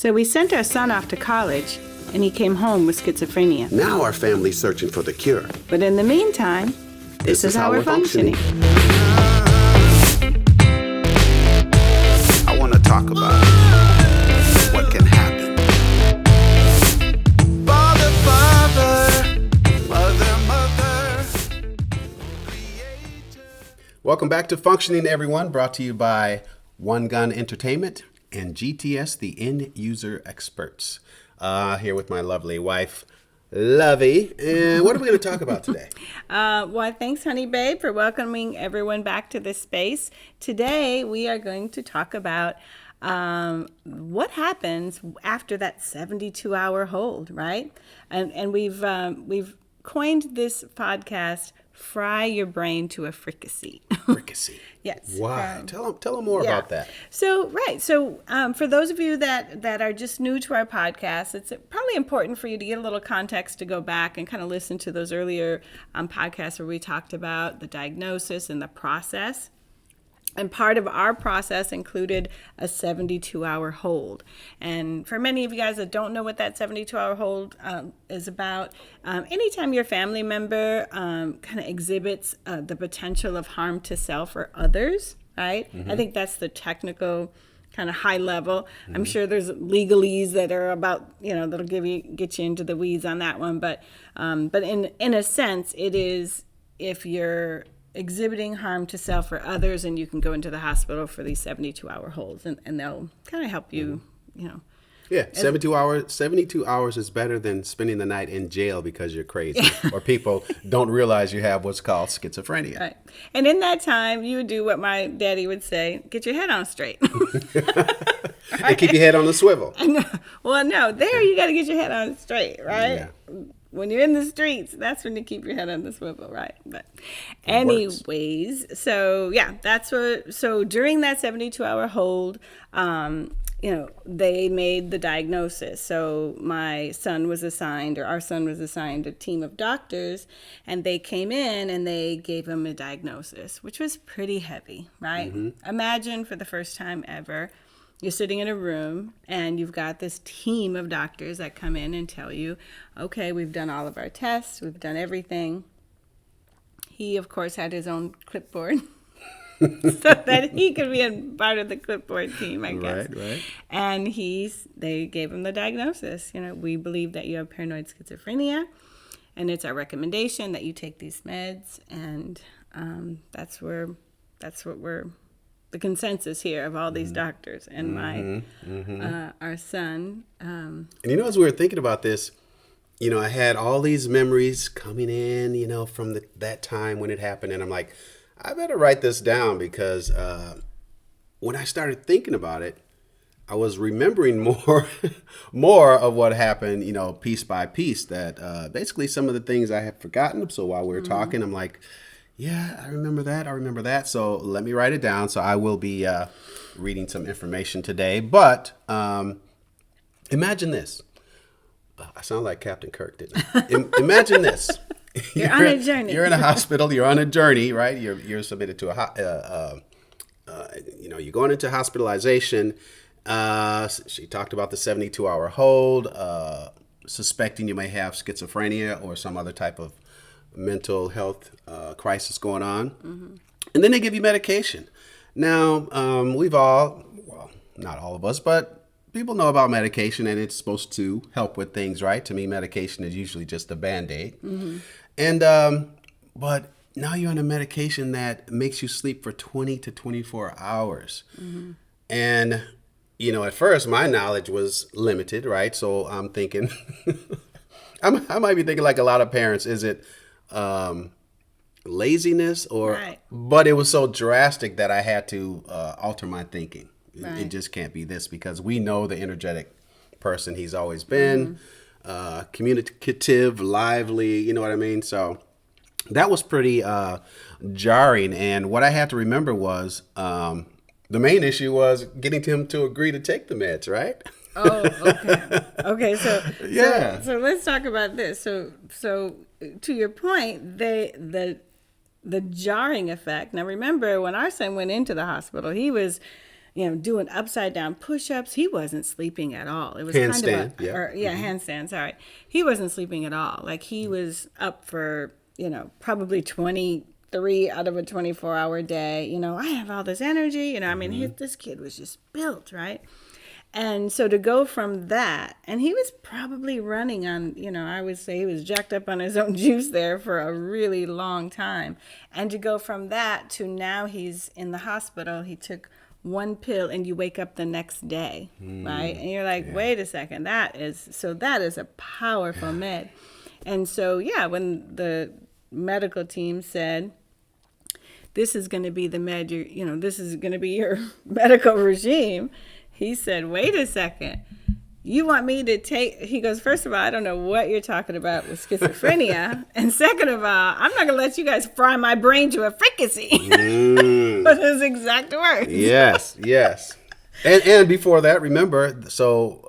So we sent our son off to college, and he came home with schizophrenia. Now our family's searching for the cure. But in the meantime, this is how we're functioning. I want to talk about what can happen. Father, mother. Welcome back to Functioning, everyone. Brought to you by One Gun Entertainment and GTS, the End User Experts. Here with my lovely wife, Lovey. And what are we going to talk about today? Well, thanks, honey babe, for welcoming everyone back to this space. Today, we are going to talk about what happens after that 72-hour hold, right? And we've coined this podcast, Fry Your Brain to a Fricassee. Fricassee. Yes. Wow. Tell them more about that. So for those of you that are just new to our podcast, it's probably important for you to get a little context to go back and kind of listen to those earlier podcasts where we talked about the diagnosis and the process. And part of our process included a 72-hour hold. And for many of you guys that don't know what that 72-hour hold is about, anytime your family member kind of exhibits the potential of harm to self or others, right? Mm-hmm. I think that's the technical kind of high level. Mm-hmm. I'm sure there's legalese that are about, that'll get you into the weeds on that one. But in a sense, it is if you're exhibiting harm to self or others, and you can go into the hospital for these 72-hour holds, and they'll kind of help you, Yeah, 72 hours is better than spending the night in jail because you're crazy, or people don't realize you have what's called schizophrenia. Right. And in that time, you would do what my daddy would say, get your head on straight. And keep your head on the swivel. Well, no, you got to get your head on straight, right? Yeah. When you're in the streets, that's when you keep your head on the swivel, right? But anyways, so during that 72-hour hold, they made the diagnosis. So our son was assigned a team of doctors, and they came in and they gave him a diagnosis, which was pretty heavy, right? Mm-hmm. Imagine for the first time ever, you're sitting in a room and you've got this team of doctors that come in and tell you, okay, we've done all of our tests, we've done everything. He, of course, had his own clipboard so that he could be a part of the clipboard team, I guess. Right. And they gave him the diagnosis. We believe that you have paranoid schizophrenia, and it's our recommendation that you take these meds, and that's what we're the consensus here of all these doctors and our son. And as we were thinking about this, I had all these memories coming in, from that time when it happened. And I'm like, I better write this down because when I started thinking about it, I was remembering more of what happened, piece by piece, that basically some of the things I had forgotten. So while we were talking, I'm like, yeah, I remember that. So let me write it down. So I will be reading some information today. But imagine this. I sound like Captain Kirk, didn't I? Imagine this. You're on a journey. You're in a hospital. You're on a journey, right? You're submitted to you're going into hospitalization. She talked about the 72-hour hold, suspecting you may have schizophrenia or some other type of mental health crisis going on. Mm-hmm. And then they give you medication. Now, we've all, well, not all of us, but people know about medication, and it's supposed to help with things, right? To me, medication is usually just a Band-Aid. Mm-hmm. And, but now you're on a medication that makes you sleep for 20 to 24 hours. Mm-hmm. And, at first my knowledge was limited, right? So I'm thinking, I might be thinking like a lot of parents, is it laziness or, right. But it was so drastic that I had to alter my thinking. Right. It just can't be this, because we know the energetic person he's always been, communicative, lively, you know what I mean? So that was pretty jarring. And what I had to remember was the main issue was getting him to agree to take the meds, right? Oh, okay. Okay, so let's talk about this. So to your point, the jarring effect. Now remember, when our son went into the hospital, he was doing upside down push-ups. He wasn't sleeping at all. It was Handstand, handstand. Sorry, he wasn't sleeping at all. Like he was up for probably 23 out of a 24-hour day. I have all this energy. I mean, this kid was just built, right? And so to go from that, and he was probably running on, I would say he was jacked up on his own juice there for a really long time. And to go from that to now he's in the hospital, he took one pill and you wake up the next day, right? And you're like, wait a second, that is a powerful med. And so, when the medical team said, this is going to be the med, this is going to be your medical regime, he said, wait a second, you want me to take, he goes, first of all, I don't know what you're talking about with schizophrenia. And second of all, I'm not going to let you guys fry my brain to a fricassee. But his exact words. Yes. And before that, remember, so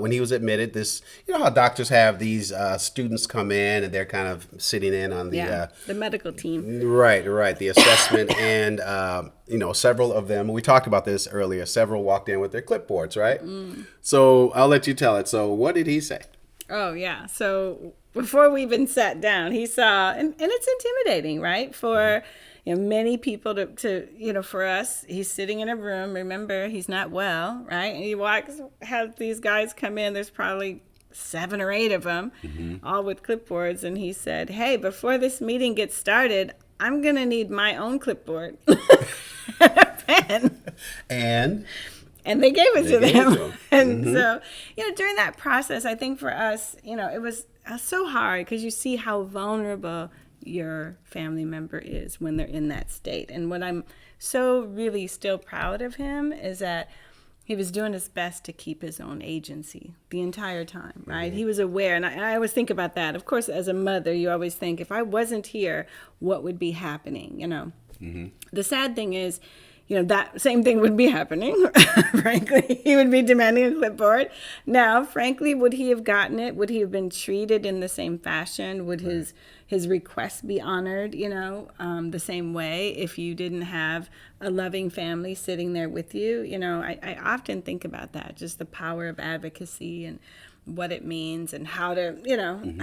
when he was admitted, this, how doctors have these students come in and they're kind of sitting in on the medical team. Right, the assessment. And, several of them, we talked about this earlier, several walked in with their clipboards, right? So I'll let you tell it. So what did he say? Oh, yeah. So before we even sat down, he saw, and it's intimidating, right? For many people to for us, he's sitting in a room. Remember, he's not well, right? And he has these guys come in. There's probably 7 or 8 of them, all with clipboards. And he said, hey, before this meeting gets started, I'm going to need my own clipboard and a pen. And they gave it to them. And so, during that process, I think for us, it was so hard because you see how vulnerable your family member is when they're in that state. And what I'm so really still proud of him is that he was doing his best to keep his own agency the entire time, right? He was aware. And I always think about that. Of course, as a mother, you always think, if I wasn't here, what would be happening, The sad thing is, that same thing would be happening, frankly. He would be demanding a clipboard. Now, frankly, would he have gotten it? Would he have been treated in the same fashion? Would his request be honored, the same way if you didn't have a loving family sitting there with you? I often think about that, just the power of advocacy and what it means and how to,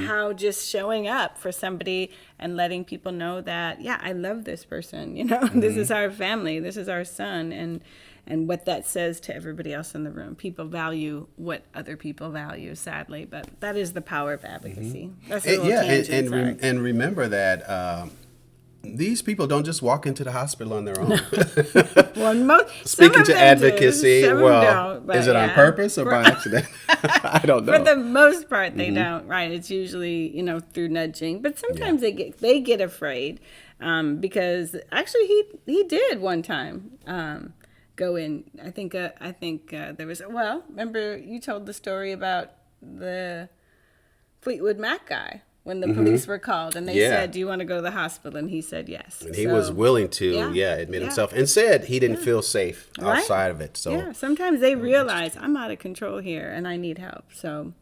how just showing up for somebody and letting people know that, I love this person, this is our family, this is our son, and what that says to everybody else in the room. People value what other people value, sadly, but that is the power of advocacy. That's a little tangent, and remember that these people don't just walk into the hospital on their own. Well, Speaking to advocacy, is it on purpose or by accident? I don't know. For the most part, they don't. Right? It's usually through nudging, but sometimes they get afraid because actually he did one time go in. I think there was remember you told the story about the Fleetwood Mac guy. When the police were called and they said, do you want to go to the hospital? And he said yes. And he was willing to, admit himself and said he didn't feel safe outside of it. So sometimes they realize I'm out of control here and I need help. So,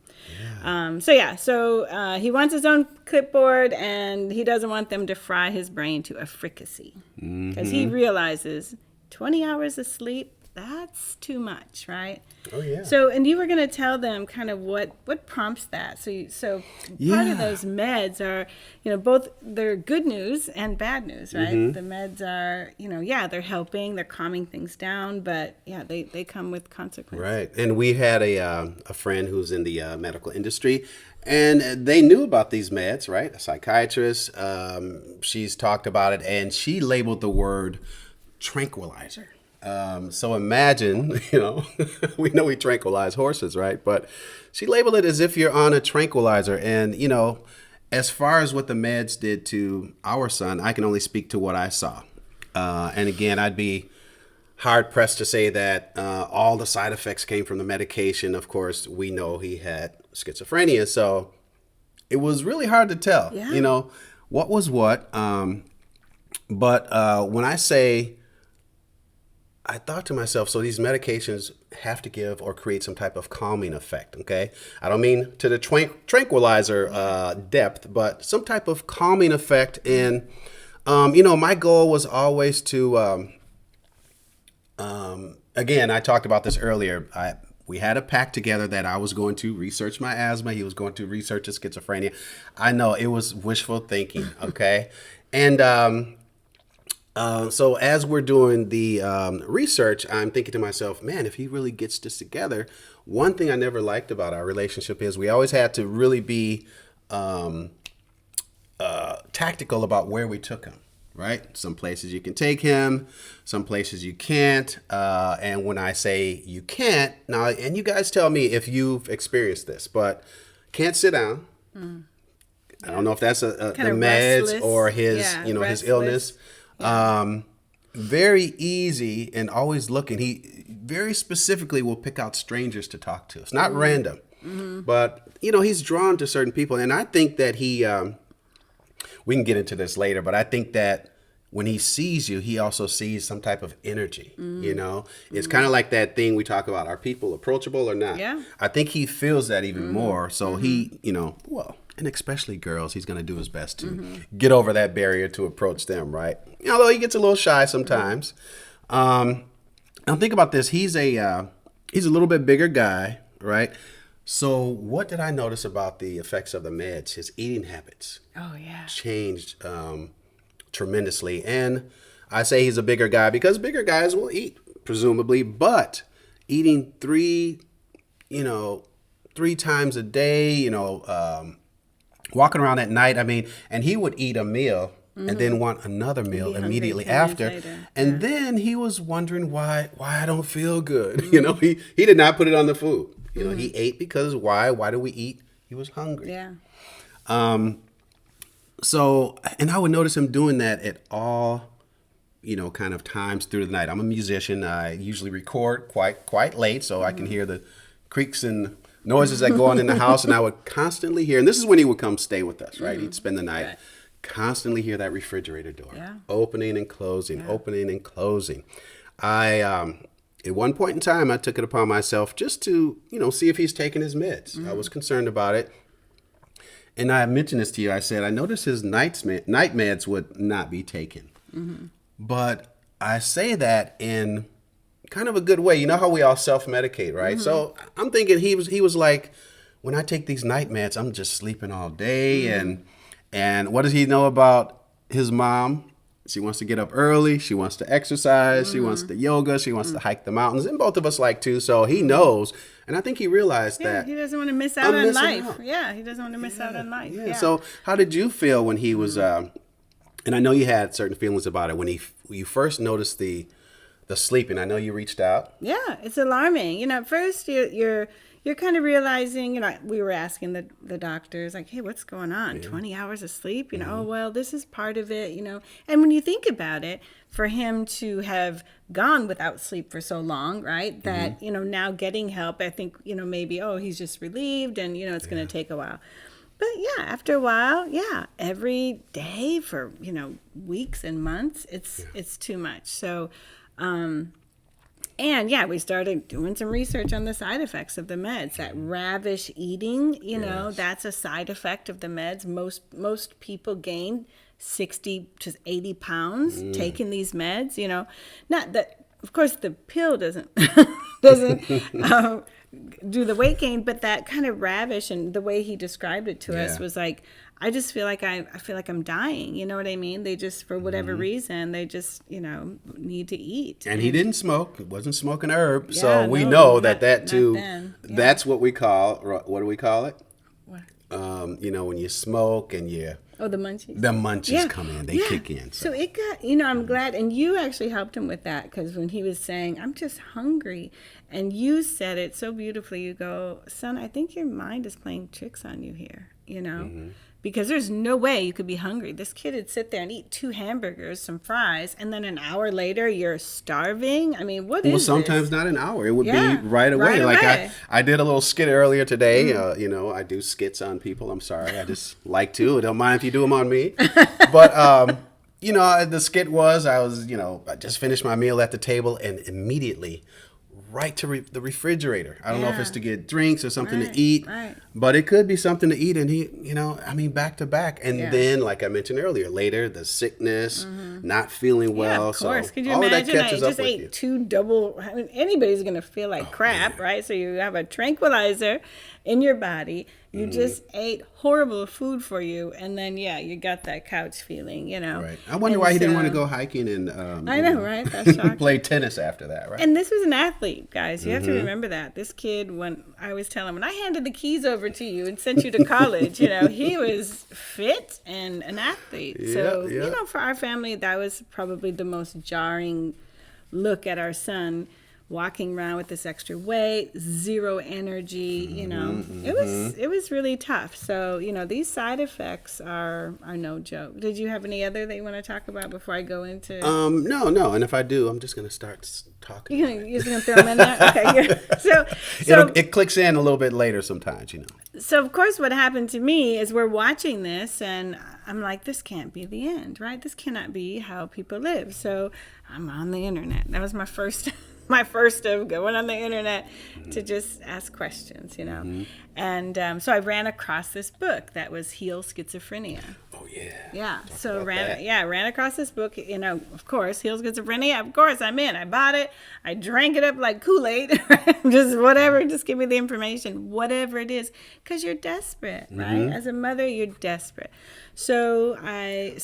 he wants his own clipboard and he doesn't want them to fry his brain to a fricassee because he realizes 20 hours of sleep, that's too much, right? Oh, yeah. So, and you were going to tell them kind of what prompts that. So part of those meds are, both they're good news and bad news, right? The meds are, they're helping, they're calming things down, but they come with consequences. Right. And we had a friend who's in the medical industry, and they knew about these meds, right? A psychiatrist, she's talked about it, and she labeled the word tranquilizer. So imagine, we know we tranquilize horses, right? But she labeled it as if you're on a tranquilizer. And, as far as what the meds did to our son, I can only speak to what I saw. And again, I'd be hard pressed to say that all the side effects came from the medication. Of course, we know he had schizophrenia. So it was really hard to tell, what was what. But when I say, I thought to myself, so these medications have to give or create some type of calming effect, okay? I don't mean to the tranquilizer depth, but some type of calming effect. And, my goal was always to again, I talked about this earlier. We had a pact together that I was going to research my asthma. He was going to research his schizophrenia. I know it was wishful thinking. Okay. And so as we're doing the research, I'm thinking to myself, man, if he really gets this together, one thing I never liked about our relationship is we always had to really be tactical about where we took him. Right? Some places you can take him, some places you can't. And when I say you can't, now, and you guys tell me if you've experienced this, but can't sit down. I don't know if that's the meds restless. or his, his restless. illness. Very easy and always looking. He very specifically will pick out strangers to talk to. It's not random, but he's drawn to certain people. And I think that he, we can get into this later, but I think that when he sees you, he also sees some type of energy, It's kind of like that thing we talk about. Are people approachable or not? Yeah. I think he feels that even more. So he, and especially girls, he's going to do his best to get over that barrier to approach them, right? Although he gets a little shy sometimes. Now think about this. He's a little bit bigger guy, right? So what did I notice about the effects of the meds? His eating habits changed tremendously. And I say he's a bigger guy because bigger guys will eat, presumably, but eating three times a day, walking around at night, and he would eat a meal and then want another meal immediately after. And then he was wondering why I don't feel good. He did not put it on the food. He ate because why? Why do we eat? He was hungry. Yeah. So, and I would notice him doing that at all, kind of times through the night. I'm a musician. I usually record quite late so I can hear the creaks and noises that go on in the house. And I would constantly hear, and this is when he would come stay with us, right? He'd spend the night. Right. Constantly hear that refrigerator door opening and closing, opening and closing. At one point in time, I took it upon myself just to, see if he's taking his meds. I was concerned about it. And I mentioned this to you. I said, I noticed his night meds would not be taken. But I say that in kind of a good way. You know how we all self-medicate, right? So I'm thinking he was like, when I take these night meds, I'm just sleeping all day. And what does he know about his mom? She wants to get up early. She wants to exercise. She wants to yoga. She wants to hike the mountains. And both of us like to. So he knows. And I think he realized that. He doesn't want to miss out on life. Yeah, he doesn't want to miss out on life. Yeah. So how did you feel when he was, and I know you had certain feelings about it, when you first noticed the sleeping. I know you reached out. Yeah, it's alarming. At first you're kind of realizing, we were asking the doctors, like, hey, what's going on? 20 hours of sleep? Oh, well, this is part of it, And when you think about it, for him to have gone without sleep for so long, right, that, now getting help, I think, maybe, he's just relieved and, it's going to take a while. But yeah, after a while, every day for, weeks and months, it's too much. So, and we started doing some research on the side effects of the meds. That ravish eating, that's a side effect of the meds. Most people gain 60 to 80 pounds taking these meds. Not that, of course, the pill doesn't do the weight gain, but that kind of ravish and the way he described it to us was like, I just feel like I feel like I'm dying. You know what I mean? They just, for whatever reason, they just, need to eat. And he didn't smoke. He wasn't smoking herb. So we know that too, that's what we call, what do we call it? What? When you smoke and you... Oh, the munchies. The munchies come in. They kick in. So it got, I'm glad. And you actually helped him with that because when he was saying, I'm just hungry. And you said it so beautifully. You go, son, I think your mind is playing tricks on you here, Because there's no way you could be hungry. This kid would sit there and eat 2 hamburgers, some fries, and then an hour later you're starving. I mean, what is Well, sometimes this? not an hour. It would be right away. Like I did a little skit earlier today. I do skits on people. I'm sorry. I just like to. I don't mind if you do them on me. But, the skit was, I just finished my meal at the table and immediately right to the refrigerator. I don't know if it's to get drinks or something to eat, but it could be something to eat. And he, back to back. And then, like I mentioned earlier, later, the sickness, not feeling well. Yeah, of course. So Could you all of that imagine? I catches up just with ate you. two double. I mean, anybody's gonna feel like crap, right? So you have a tranquilizer in your body. You just ate horrible food for you, and then you got that couch feeling, Right. I wonder And why he didn't want to so- go hiking and I know, right? That's shocking. play tennis after that, right? And this was an athlete, guys. You have to remember that. This kid, when I always tell him, when I handed the keys over to you and sent you to college, he was fit and an athlete. So, Yeah. for our family, that was probably the most jarring look at our son walking around with this extra weight, zero energy, it was really tough. So, these side effects are no joke. Did you have any other that you want to talk about before I go into? No. And if I do, I'm just going to start talking. You're just going to throw them in there? Okay, good. So It clicks in a little bit later sometimes, So, of course, what happened to me is we're watching this, and I'm like, this can't be the end, right? This cannot be how people live. So I'm on the internet. That was my first of going on the internet to just ask questions, And so I ran across this book that was Heal Schizophrenia. Oh, yeah. Yeah. So ran across this book, of course, Heal Schizophrenia. Of course, I'm in. I bought it. I drank it up like Kool-Aid. Just whatever. Just give me the information, whatever it is, because you're desperate, right? As a mother, you're desperate. So I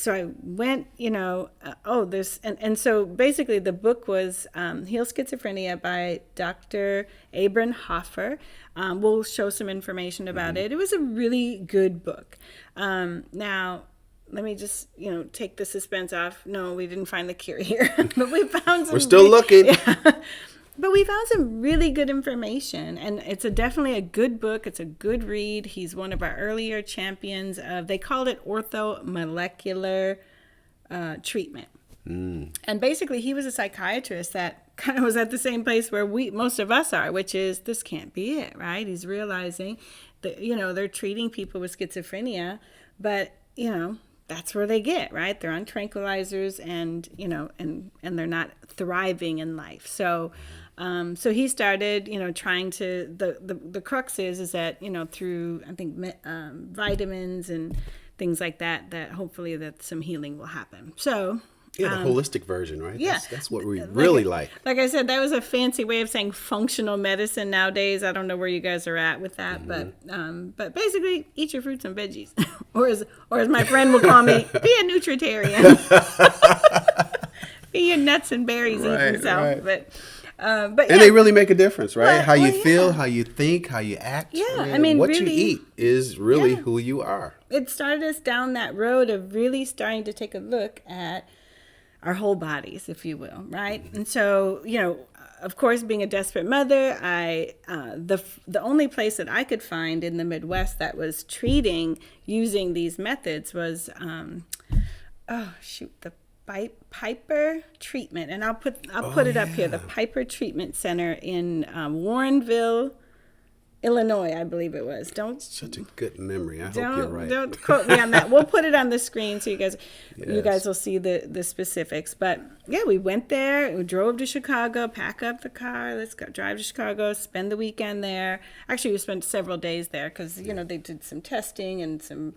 went, so basically the book was Heal Schizophrenia by Dr. Abram Hoffer. We'll show some information about it. It was a really good book. Now, let me just, take the suspense off. No, we didn't find the cure here, but we found some. We're still looking. Yeah. But we found some really good information, and it's definitely a good book. It's a good read. He's one of our earlier champions of, they called it orthomolecular treatment. And basically, he was a psychiatrist that kind of was at the same place where most of us are, which is, this can't be it, right? He's realizing that, they're treating people with schizophrenia, but, that's where they get, right? They're on tranquilizers and, and they're not thriving in life. So he started, trying to, the crux is that, through, I think, vitamins and things like that hopefully that some healing will happen. So, yeah, the holistic version, right? Yeah. That's what we really like. Like I said, that was a fancy way of saying functional medicine nowadays. I don't know where you guys are at with that, but basically, eat your fruits and veggies, or as my friend will call me, be a nutritarian. Be your nuts and berries eating self. Right. But and they really make a difference, right? How you feel, yeah. how you think, how you act. Yeah, Man, I mean, what really, you eat is really who you are. It started us down that road of really starting to take a look at our whole bodies, if you will, right? And so, of course, being a desperate mother, the only place that I could find in the Midwest that was treating using these methods was, the Piper Treatment, and I'll put it up here. The Piper Treatment Center in Warrenville, Illinois, I believe it was. Such a good memory. I hope you're right. Don't quote me on that. We'll put it on the screen so you guys will see the specifics. But yeah, we went there. We drove to Chicago, pack up the car. Let's go drive to Chicago, spend the weekend there. Actually, we spent several days there because they did some testing and some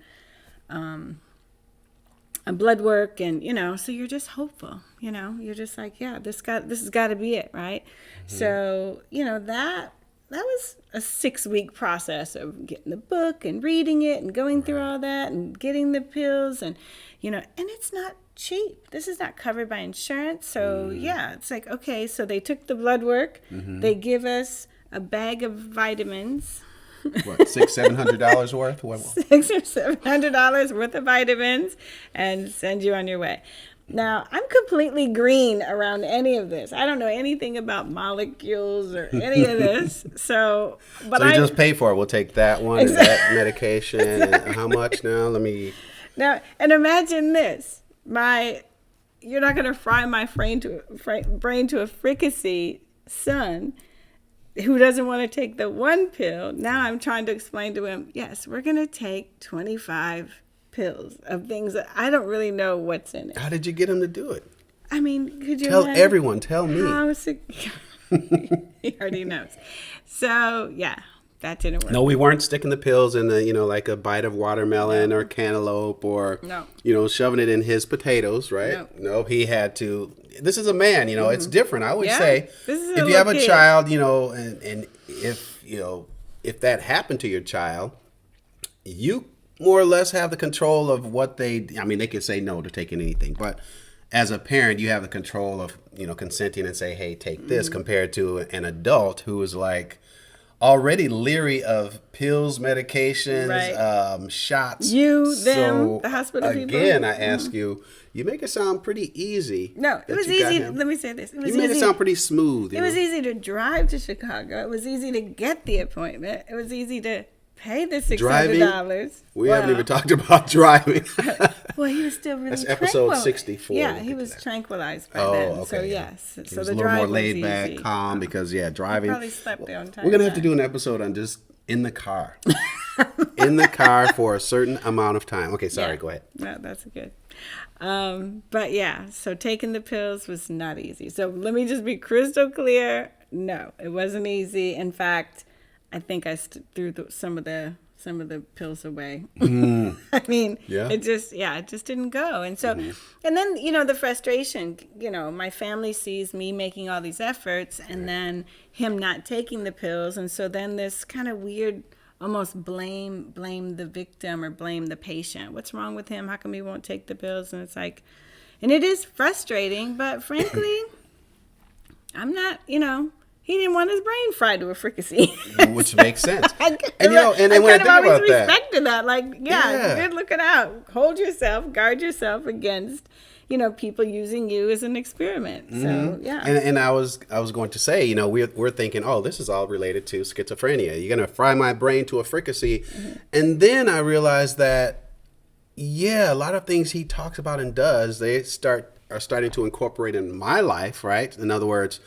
blood work, and so you're just hopeful. You're just like, yeah, this has got to be it, right? So that was a 6-week process of getting the book and reading it and going through all that and getting the pills and and it's not cheap. This is not covered by insurance. So it's like, okay, so they took the blood work. They give us a bag of vitamins. What, $600-700 worth? $600 or $700 worth of vitamins and send you on your way. Now, I'm completely green around any of this. I don't know anything about molecules or any of this. So you just pay for it. We'll take that one, and that medication. Exactly. And how much now? Now, and imagine this. You're not going to fry my brain to a fricassee son who doesn't want to take the one pill. Now I'm trying to explain to him, yes, we're going to take 25 pills of things that I don't really know what's in it. How did you get him to do it? I mean, could you tell everyone? Tell me. He already knows. So yeah, that didn't work. No, we weren't sticking the pills in the, like a bite of watermelon or cantaloupe or, shoving it in his potatoes, right? No, he had to. This is a man, it's different. I always say, if you have a child, and if that happened to your child, you more or less have the control of what they could say no to taking anything, but as a parent, you have the control of, consenting and say, hey, take this, compared to an adult who is like already leery of pills, medications, shots. The hospital people. Again, I ask you, you make it sound pretty easy. No, it was easy. Let me say this. You made it sound pretty smooth. It was easy to drive to Chicago. It was easy to get the appointment. It was easy to pay the $600. We haven't even talked about driving. Well, he was still really That's episode 64. Yeah, he was tranquilized by then. Okay. So, yes. He So was the a little drive more was laid back, easy. calm, because, driving. He probably slept there on time. We're going to have to do an episode on just in the car. In the car for a certain amount of time. Okay, sorry, go ahead. No, that's good. But yeah, so taking the pills was not easy. So let me just be crystal clear. No, it wasn't easy. In fact, I think I threw some of the pills away. I mean, it just didn't go. And so, and then, the frustration, my family sees me making all these efforts and then him not taking the pills. And so then this kind of weird, almost blame the victim or blame the patient. What's wrong with him? How come he won't take the pills? And it's like, and it is frustrating, but frankly, I'm not, he didn't want his brain fried to a fricassee. Which makes sense. And when I think about that. Respected that. Like, good looking out. Hold yourself, guard yourself against, people using you as an experiment. So, yeah. And I was going to say, we're thinking, oh, this is all related to schizophrenia. You're going to fry my brain to a fricassee. And then I realized that, a lot of things he talks about and does, are starting to incorporate in my life, right? In other words,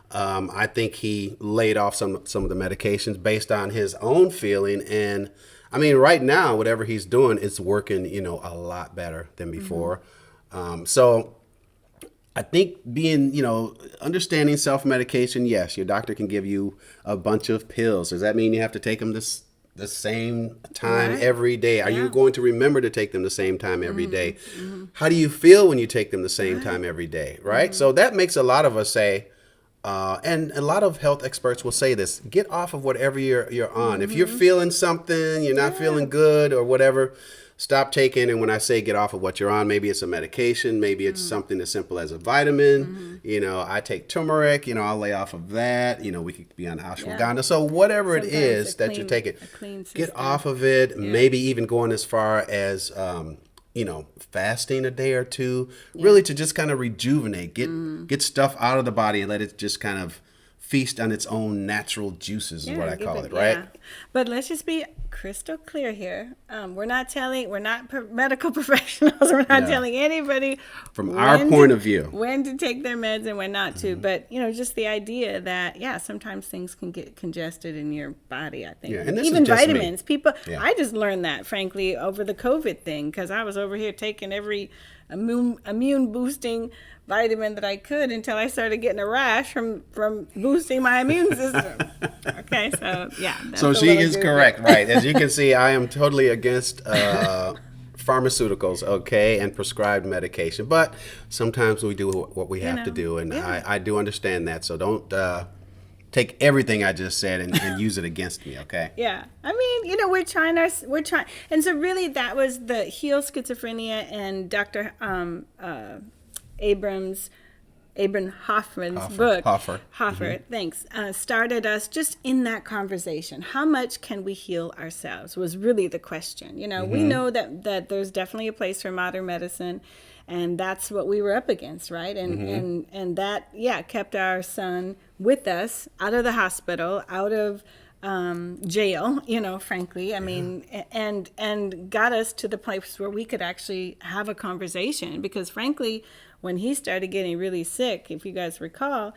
I think he laid off some of the medications based on his own feeling. And I mean, right now, whatever he's doing is working, a lot better than before. So I think understanding self-medication, yes, your doctor can give you a bunch of pills. Does that mean you have to take them the same time every day? Are you going to remember to take them the same time every day? How do you feel when you take them the same time every day, right? So that makes a lot of us say, and a lot of health experts will say this, get off of whatever you're on. If you're feeling something, you're not feeling good or whatever, stop taking. And when I say get off of what you're on, maybe it's a medication, maybe it's something as simple as a vitamin. I take turmeric, I'll lay off of that. We could be on ashwagandha. So whatever sometimes it is that you're taking, get off of it. Maybe even going as far as fasting a day or two, really to just kind of rejuvenate, get stuff out of the body and let it just kind of feast on its own natural juices is what I call it, right? But let's just be crystal clear here. We're not medical professionals. We're not telling anybody from our point of view when to take their meds and when not to. But just the idea that sometimes things can get congested in your body. I think and even vitamins. People, I just learned that frankly over the COVID thing because I was over here taking every immune boosting vitamin that I could until I started getting a rash from boosting my immune system. Okay, so so she is correct, right? As you can see, I am totally against pharmaceuticals, and prescribed medication. But sometimes we do what we have to do, and I do understand that. So don't take everything I just said and use it against me, okay? Yeah. I mean, we're trying. And so really that was the Heal Schizophrenia and Dr. Abram Hoffman's book. Hoffer, thanks. Started us just in that conversation. How much can we heal ourselves was really the question. We know that there's definitely a place for modern medicine, and that's what we were up against, right? And that kept our son with us out of the hospital, out of jail, frankly. I mean, and got us to the place where we could actually have a conversation because frankly, when he started getting really sick, if you guys recall,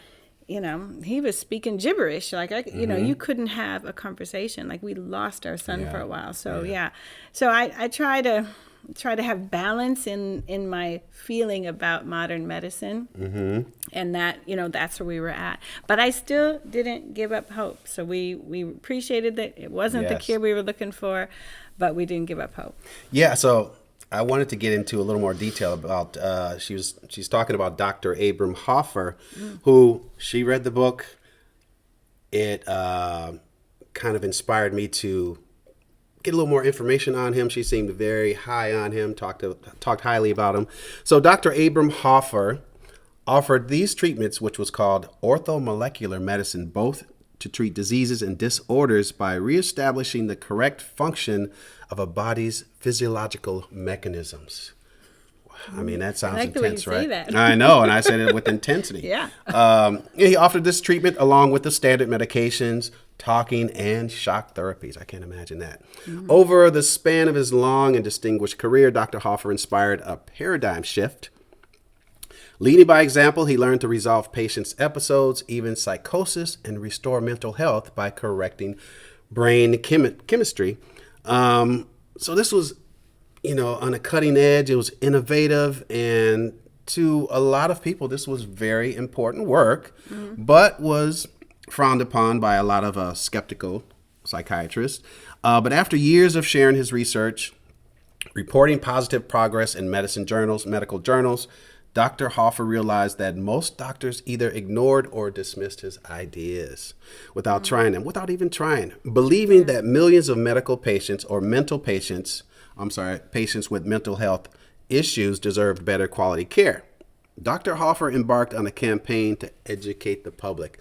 he was speaking gibberish. Like, you couldn't have a conversation. Like, we lost our son for a while. So, so I try to, try to have balance in my feeling about modern medicine. And that, that's where we were at. But I still didn't give up hope. So we appreciated that it wasn't the cure we were looking for, but we didn't give up hope. Yeah, so I wanted to get into a little more detail about, she's talking about Dr. Abram Hoffer, who she read the book. It kind of inspired me to get a little more information on him. She seemed very high on him, talked highly about him. So Dr. Abram Hoffer offered these treatments, which was called orthomolecular medicine, both to treat diseases and disorders by reestablishing the correct function of a body's physiological mechanisms. I mean, that sounds intense, right? That. I know, and I said it with intensity. He offered this treatment along with the standard medications, talking, and shock therapies. I can't imagine that. Over the span of his long and distinguished career, Dr. Hoffer inspired a paradigm shift. Leading by example, he learned to resolve patients' episodes, even psychosis, and restore mental health by correcting brain chemistry. So this was, on a cutting edge. It was innovative, and to a lot of people, this was very important work, but was frowned upon by a lot of skeptical psychiatrists. But after years of sharing his research, reporting positive progress in medical journals, Dr. Hoffer realized that most doctors either ignored or dismissed his ideas without trying them, without even trying, believing that millions of medical patients or patients with mental health issues deserved better quality care. Dr. Hoffer embarked on a campaign to educate the public.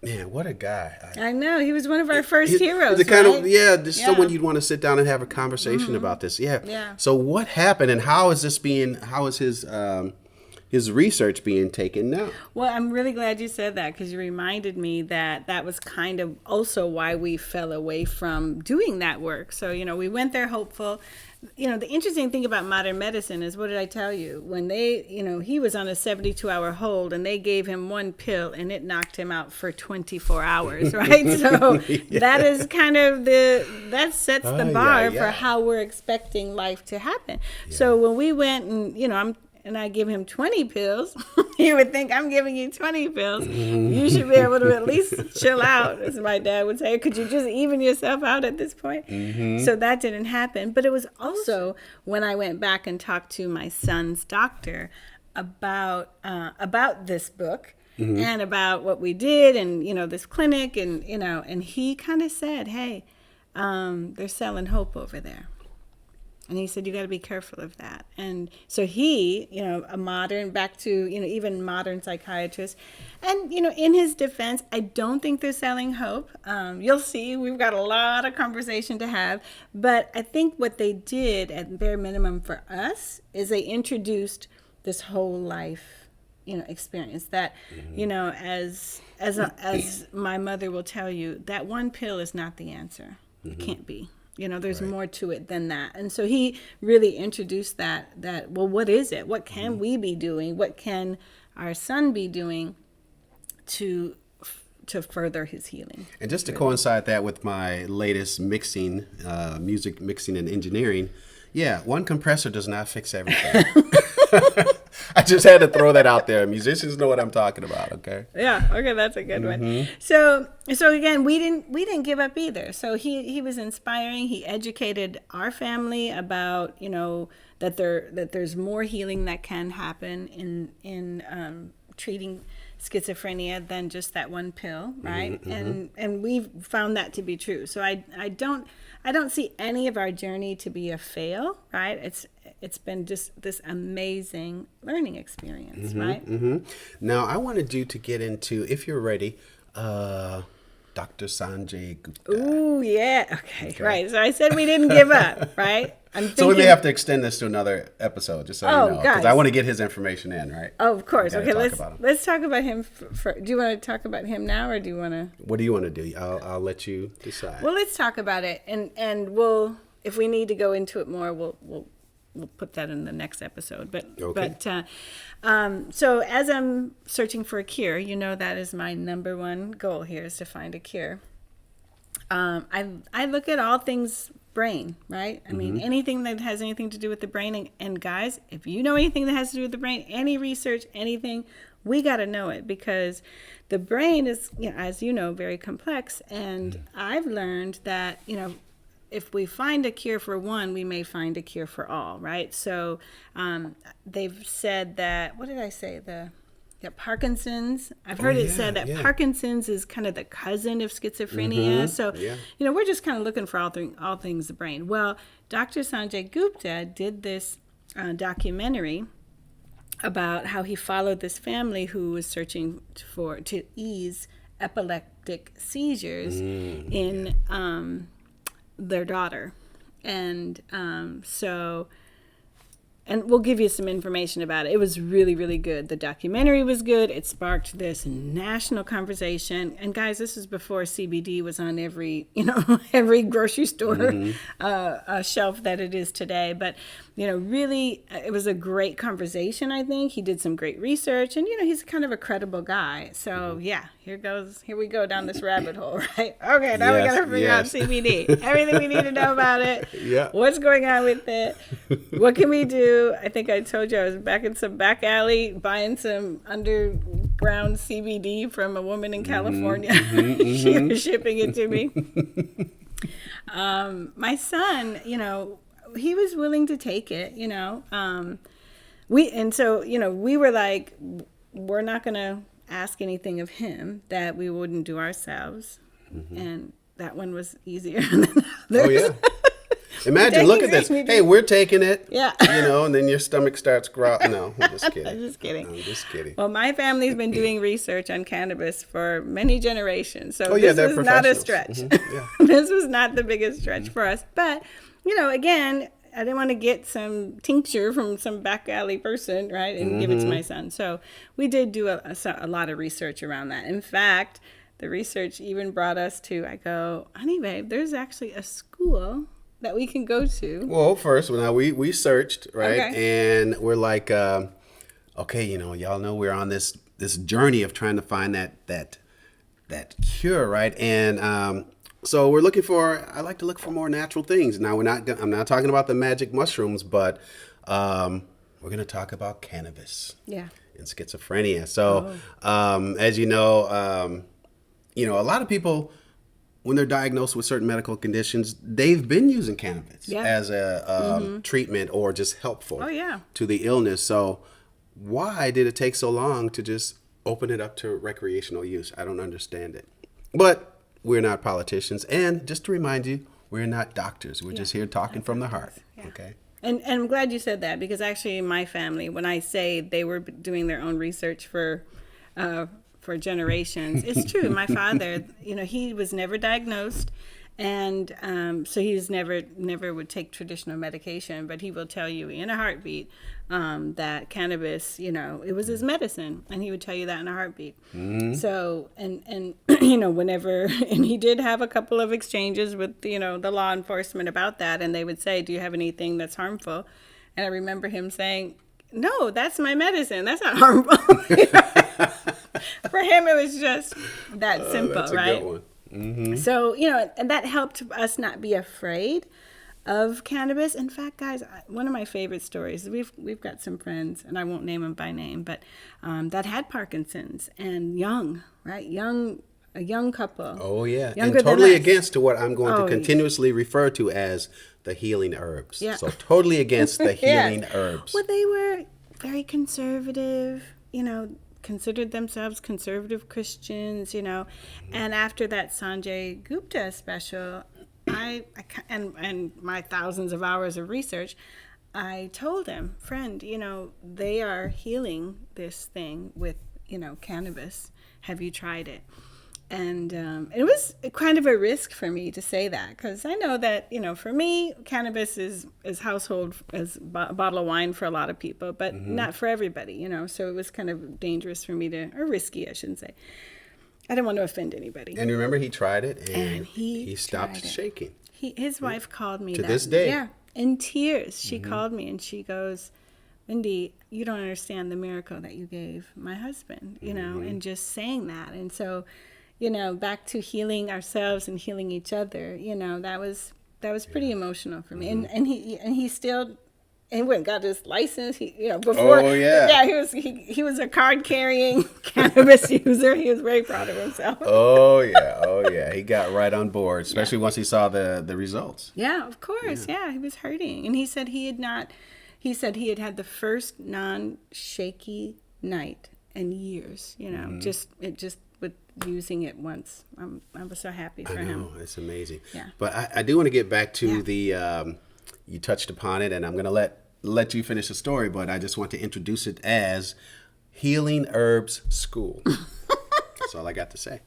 Man, what a guy. I know. He was one of our first heroes, the kind of, someone you'd want to sit down and have a conversation about this. Yeah. So what happened, and how is his research being taken now? Well, I'm really glad you said that, because you reminded me that was kind of also why we fell away from doing that work. So, we went there hopeful. The interesting thing about modern medicine is, what did I tell you? When he was on a 72-hour hold, and they gave him one pill and it knocked him out for 24 hours, right? So that is kind of that sets the bar for how we're expecting life to happen. So when we went and I give him 20 pills, you would think, I'm giving you 20 pills. You should be able to at least chill out, as my dad would say. Could you just even yourself out at this point? So that didn't happen. But it was also when I went back and talked to my son's doctor about this book and about what we did and, this clinic. And he kind of said, hey, they're selling hope over there. And he said, you got to be careful of that. And so he, a modern, back to, even modern psychiatrist. And, in his defense, I don't think they're selling hope. You'll see, we've got a lot of conversation to have. But I think what they did at bare minimum for us is they introduced this whole life, experience that, as my mother will tell you, that one pill is not the answer. It can't be. There's more to it than that. And so he really introduced that, well, what is it? What can we be doing? What can our son be doing to further his healing? And just to coincide that with my latest music mixing and engineering, one compressor does not fix everything. I just had to throw that out there. Musicians know what I'm talking about, okay? Yeah, okay, that's a good one. So again, we didn't give up either. So he was inspiring. He educated our family about, that there's more healing that can happen in treating schizophrenia than just that one pill, right? And we've found that to be true. So I don't see any of our journey to be a fail, right? It's been just this amazing learning experience, right? Now, I wanted you to get into, if you're ready, Dr. Sanjay Gupta. Ooh, yeah. Okay, right. So I said we didn't give up, right? So we may have to extend this to another episode, just so you know, because I want to get his information in, right? Oh, of course. Okay, let's talk about him. Do you want to talk about him now, or do you want to? What do you want to do? I'll let you decide. Well, let's talk about it, and we'll, if we need to go into it more, we'll put that in the next episode. But so as I'm searching for a cure, that is my number one goal here, is to find a cure. I look at all things brain, right? I mean, anything that has anything to do with the brain. And guys, if you know anything that has to do with the brain, any research, anything, we got to know it, because the brain is, as you know, very complex. And I've learned that, if we find a cure for one, we may find a cure for all, right? So they've said that, what did I say? Parkinson's. I've heard it said that Parkinson's is kind of the cousin of schizophrenia. So, we're just kind of looking for all things the brain. Well, Dr. Sanjay Gupta did this documentary about how he followed this family who was searching to ease epileptic seizures in their daughter. And and we'll give you some information about it. It was really, really good. The documentary was good. It sparked this national conversation. And guys, this was before CBD was on every grocery store shelf that it is today. But, really, it was a great conversation, I think. He did some great research. And, he's kind of a credible guy. So, here we go down this rabbit hole, right? Okay, now we got to figure out CBD. Everything we need to know about it. Yeah. What's going on with it? What can we do? I think I told you I was back in some back alley buying some underground CBD from a woman in California. She was shipping it to me. My son, he was willing to take it, we were like, we're not going to ask anything of him that we wouldn't do ourselves. And that one was easier than others. Oh, yeah. Imagine, look at this. Hey, we're taking it. Yeah. And then your stomach starts growling. No, I'm just kidding. I'm just kidding. I'm just kidding. Well, my family's been doing research on cannabis for many generations. So this was not a stretch. This was not the biggest stretch for us. But, again, I didn't want to get some tincture from some back alley person, right, and give it to my son. So we did do a lot of research around that. In fact, the research even brought us to, I go, honey, babe, there's actually a school that we can go to. Well, first, now we searched, right? Okay. And we're like, okay, y'all know we're on this journey of trying to find that cure, right? And so we're looking for. I like to look for more natural things. Now I'm not talking about the magic mushrooms, but we're going to talk about cannabis. Yeah. And schizophrenia. So, as you know, a lot of people, when they're diagnosed with certain medical conditions, they've been using cannabis as a treatment or just helpful to the illness. So why did it take so long to just open it up to recreational use? I don't understand it. But we're not politicians. And just to remind you, we're not doctors. We're just here talking from the heart. Yeah. Okay. And I'm glad you said that, because actually in my family, when I say they were doing their own research for generations, it's true. My father, he was never diagnosed, and so he was never would take traditional medication, but he will tell you in a heartbeat that cannabis, it was his medicine, and he would tell you that in a heartbeat. So, and whenever, and he did have a couple of exchanges with, the law enforcement about that, and they would say, do you have anything that's harmful? And I remember him saying, no, that's my medicine. That's not harmful. For him, it was just that simple, that's a right? Good one. So, and that helped us not be afraid of cannabis. In fact, guys, one of my favorite stories, we've got some friends, and I won't name them by name, but that had Parkinson's, and a young couple. Oh, yeah. And totally against to what I'm going to continuously refer to as the healing herbs. Yeah. So totally against the healing herbs. Well, they were very conservative, considered themselves conservative Christians, and after that Sanjay Gupta special, I my thousands of hours of research, I told him, friend, they are healing this thing with, cannabis. Have you tried it? And it was kind of a risk for me to say that, because I know that, for me, cannabis is household as a bottle of wine for a lot of people, but not for everybody, So it was kind of dangerous for me or risky, I shouldn't say. I didn't want to offend anybody. And remember, he tried it, and he stopped shaking. His wife called me to this day. Yeah, in tears. She called me, and she goes, Wendy, you don't understand the miracle that you gave my husband, and just saying that. And so, back to healing ourselves and healing each other, that was That was pretty emotional for me. And he still, and he went and got his license. Before. Oh, yeah. Yeah, he was a card carrying cannabis user. He was very proud of himself. Oh yeah. He got right on board, especially once he saw the results. Yeah, of course. Yeah, he was hurting, and he said he had not. He said he had the first non-shaky night in years. Just with using it once. I was so happy for him. I know, it's amazing. Yeah. But I do want to get back to the. You touched upon it, and I'm going to let you finish the story, but I just want to introduce it as Healing Herbs School. That's all I got to say.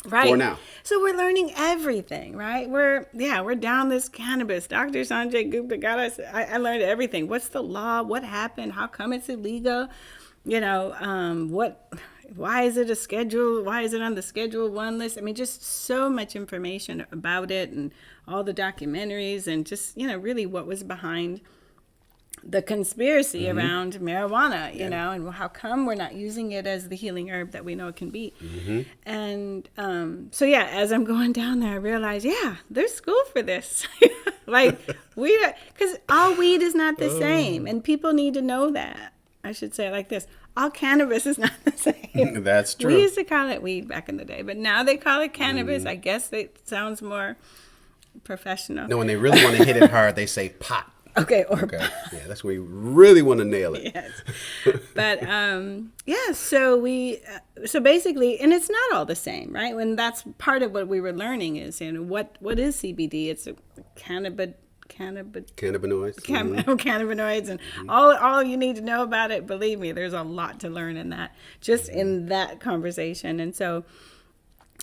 Right. For now. So we're learning everything, right? We're down this cannabis. Dr. Sanjay Gupta got us. I learned everything. What's the law? What happened? How come it's illegal? Why is it a schedule? Why is it on the Schedule 1 list? I mean, just so much information about it, and all the documentaries, and just, really what was behind the conspiracy around marijuana, and how come we're not using it as the healing herb that we know it can be. And as I'm going down there, I realized, there's school for this. Because all weed is not the same, and people need to know that. I should say it like this. All cannabis is not the same. That's true. We used to call it weed back in the day, but now they call it cannabis. I guess it sounds more professional. No, when they really want to hit it hard, they say pot. Okay. Yeah, that's where you really want to nail it. Yes. But so basically, and it's not all the same, right? When that's part of what we were learning is, what is CBD? It's a cannabinoids. Cannabinoids, and all you need to know about it. Believe me, there's a lot to learn in that, just in that conversation. And so,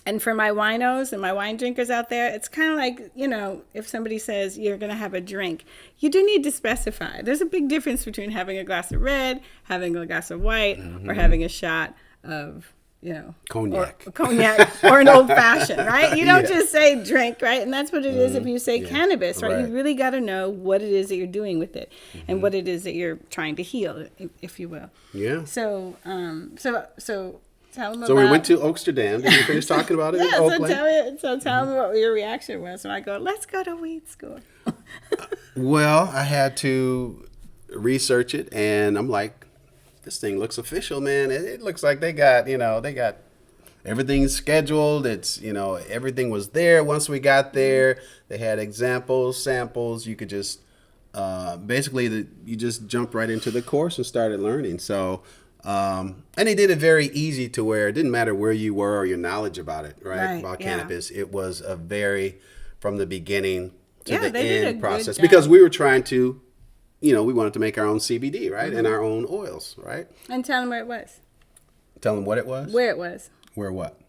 and for my winos and my wine drinkers out there, it's kind of like, if somebody says you're going to have a drink, you do need to specify. There's a big difference between having a glass of red, having a glass of white, or having a shot of cognac or an old fashioned, right? You don't just say drink, right? And that's what it is if you say cannabis, right? You really got to know what it is that you're doing with it, and what it is that you're trying to heal, if you will. Yeah. So tell them about. So we went to Oaksterdam. Did you finish talking about it in Oakland? So tell them what your reaction was when I go, let's go to weed school. Well, I had to research it, and I'm like, this thing looks official, man. It looks like they got everything scheduled. It's, everything was there. Once we got there, they had examples, samples. You could just, you just jumped right into the course and started learning. So, and they did it very easy to where it didn't matter where you were or your knowledge about it, right? About cannabis. It was from the beginning to the end process, because we were trying to, we wanted to make our own CBD, right? And our own oils, right? And tell them where it was. Tell them what it was? Where it was. Where what?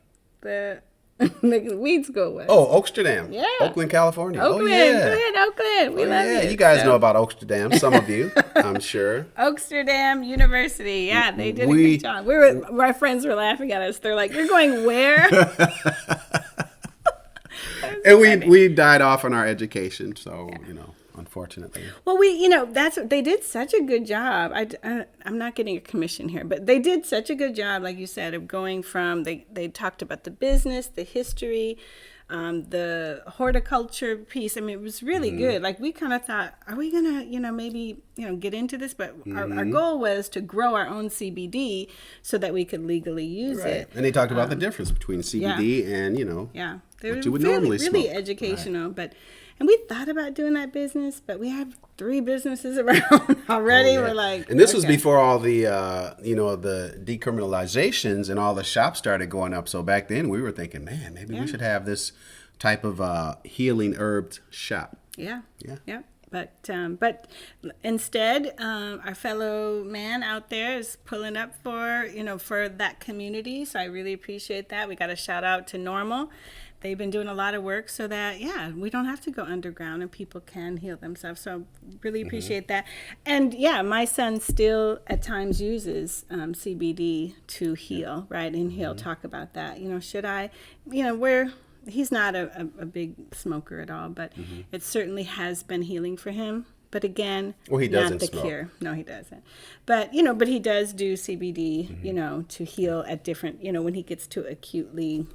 The weed school was. Oh, Oaksterdam. Yeah. Oakland, California. Oakland. Oh, yeah. Go ahead, Oakland. We love you. You guys know about Oaksterdam, some of you, I'm sure. Oaksterdam University. Yeah, they did a good job. My friends were laughing at us. They're like, you're going where? And we died off on our education, so, unfortunately. Well, they did such a good job. I'm not getting a commission here, but they did such a good job, like you said, of going from, they talked about the business, the history, the horticulture piece. I mean, it was really good. Like, we kind of thought, are we going to, maybe, get into this? But our goal was to grow our own CBD so that we could legally use it. And they talked about the difference between CBD and, what you would normally smoke. Really educational, and we thought about doing that business, but we have 3 businesses around already. We're like, and this was before all the, the decriminalizations and all the shops started going up. So back then we were thinking, man, maybe we should have this type of healing herbs shop. Yeah. But instead, our fellow man out there is pulling up for that community. So I really appreciate that. We got a shout out to Normal. They've been doing a lot of work so that, we don't have to go underground and people can heal themselves. So really appreciate that. And my son still at times uses CBD to heal, right? And he'll talk about that. Should I, he's not a big smoker at all, but it certainly has been healing for him But again, Well, he doesn't not the smoke. cure. No, he doesn't. But, but he does do CBD, to heal at different, when he gets to acutely,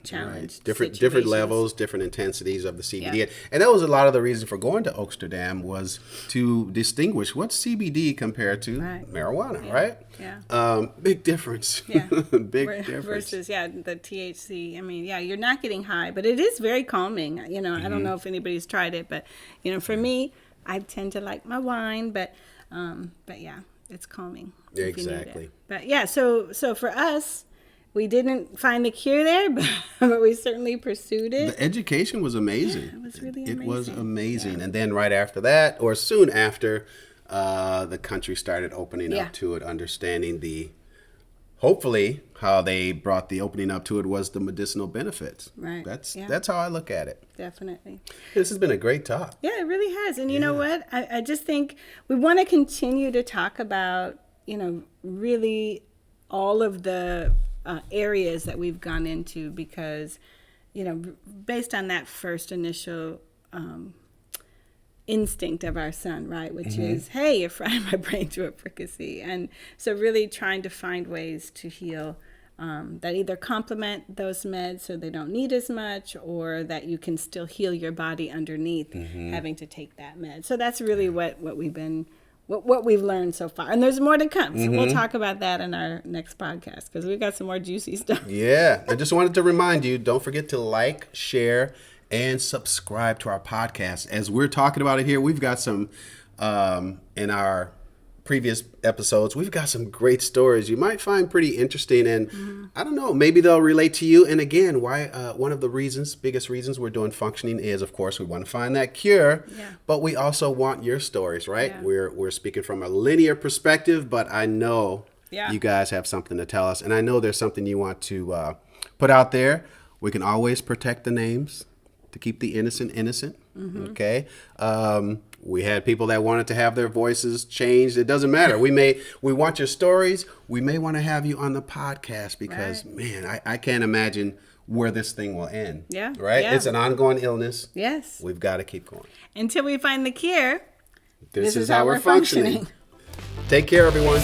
challenged Different situations. levels, different intensities of the CBD. Yeah. And that was a lot of the reason for going to Oaksterdam was to distinguish what's CBD compared to marijuana, right? Yeah. Big difference. Yeah. Big difference. Versus, the THC. I mean, you're not getting high, but it is very calming. I don't know if anybody's tried it, but, for me, I tend to like my wine, but yeah, it's calming. If you need Exactly. it. But yeah, so for us, we didn't find the cure there, but we certainly pursued it. The education was amazing. Yeah, it was really It was amazing. amazing. And then right after that, or soon after, the country started opening Yeah. up to it, understanding hopefully how they brought the opening up to it was the medicinal benefits. Right. That's how I look at it. Definitely. This has been a great talk. Yeah, it really has. And you know what? I just think we want to continue to talk about, really all of the areas that we've gone into because, based on that first initial instinct of our son, right? Which is, hey, you're frying my brain to a fricassee. And so really trying to find ways to heal that either complement those meds so they don't need as much or that you can still heal your body underneath having to take that med. So that's really what we've learned so far. And there's more to come. So we'll talk about that in our next podcast because we've got some more juicy stuff. Yeah. I just wanted to remind you, don't forget to like, share, and subscribe to our podcast. As we're talking about it here, we've got some, in our previous episodes, we've got some great stories you might find pretty interesting. And I don't know, maybe they'll relate to you. And again, why one of the biggest reasons we're doing functioning is, of course, we want to find that cure, but we also want your stories, right? Yeah. We're speaking from a linear perspective, but I know you guys have something to tell us. And I know there's something you want to put out there. We can always protect the names to keep the innocent. Okay. We had people that wanted to have their voices changed. It doesn't matter. We want your stories. We may want to have you on the podcast because, man, I can't imagine where this thing will end. Yeah. Right? Yeah. It's an ongoing illness. Yes. We've got to keep going. Until we find the cure, This is how we're functioning. Take care, everyone.